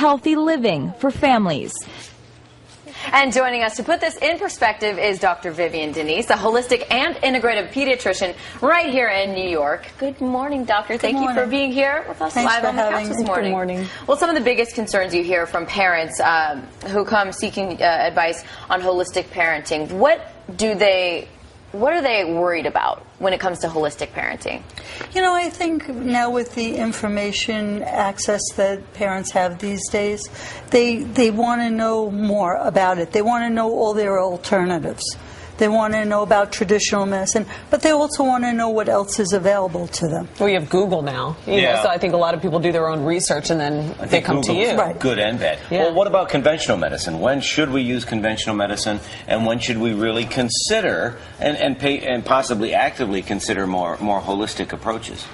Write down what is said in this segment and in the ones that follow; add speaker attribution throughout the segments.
Speaker 1: healthy living for families.
Speaker 2: And joining us to put this in perspective is Dr. Vivian DeNise, a holistic and integrative pediatrician right here in New York. Good morning, doctor. Thank you for being here with us live on the couch this morning.
Speaker 3: Good morning.
Speaker 2: Well, some of the biggest concerns you hear from parents who come seeking advice on holistic parenting, what are they worried about when it comes to holistic parenting?
Speaker 3: You know, I think now with the information access that parents have these days, they want to know more about it. They want to know all their alternatives. They want to know about traditional medicine, but they also want to know what else is available to them.
Speaker 4: We have Google now, you know, so I think a lot of people do their own research and then they come to you.
Speaker 3: Right.
Speaker 5: Good and bad.
Speaker 4: Yeah.
Speaker 5: Well, what about conventional medicine? When should we use conventional medicine, and when should we really consider and possibly actively consider more holistic approaches?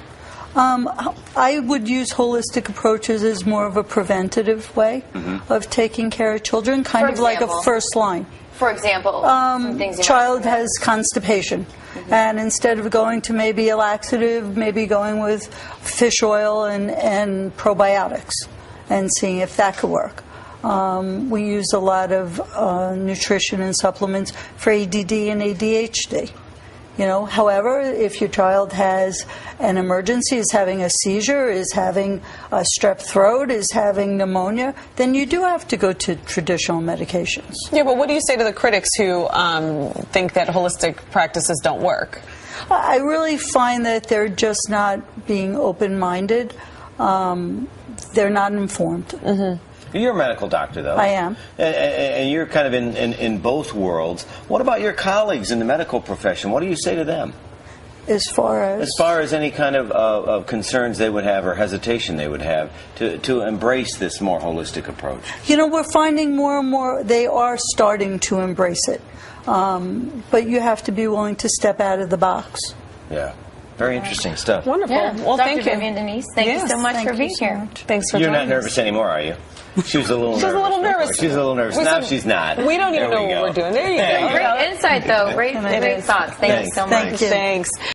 Speaker 3: I would use holistic approaches as more of a preventative way of taking care of children, kind of like a first line.
Speaker 2: For example,
Speaker 3: child has constipation, and instead of going to maybe a laxative, maybe going with fish oil and probiotics and seeing if that could work. We use a lot of nutrition and supplements for ADD and ADHD. You know, however, if your child has an emergency, is having a seizure, is having a strep throat, is having pneumonia, then you do have to go to traditional medications.
Speaker 4: Yeah, but what do you say to the critics who think that holistic practices don't work?
Speaker 3: I really find that they're just not being open-minded. They're not informed.
Speaker 5: You're a medical doctor, though.
Speaker 3: I am.
Speaker 5: And you're kind of in both worlds. What about your colleagues in the medical profession? What do you say to them?
Speaker 3: As far as
Speaker 5: any kind of concerns they would have or hesitation they would have to embrace this more holistic approach?
Speaker 3: You know, we're finding more and more they are starting to embrace it. But you have to be willing to step out of the box.
Speaker 5: Yeah. Very interesting stuff.
Speaker 4: Wonderful.
Speaker 2: Yeah.
Speaker 4: Well,
Speaker 2: Dr.
Speaker 4: thank you.
Speaker 2: Vivian DeNise, thank you so much for being here.
Speaker 4: Thanks for
Speaker 5: You're
Speaker 4: joining
Speaker 5: not nervous anymore, are you? She was a little nervous.
Speaker 4: She's a little nervous.
Speaker 5: She's a little nervous. Now she's not.
Speaker 4: We don't even know what we're doing. There you go.
Speaker 2: Great insight, though. Great thoughts. Thank you so much.
Speaker 3: Thank you.
Speaker 4: Thanks.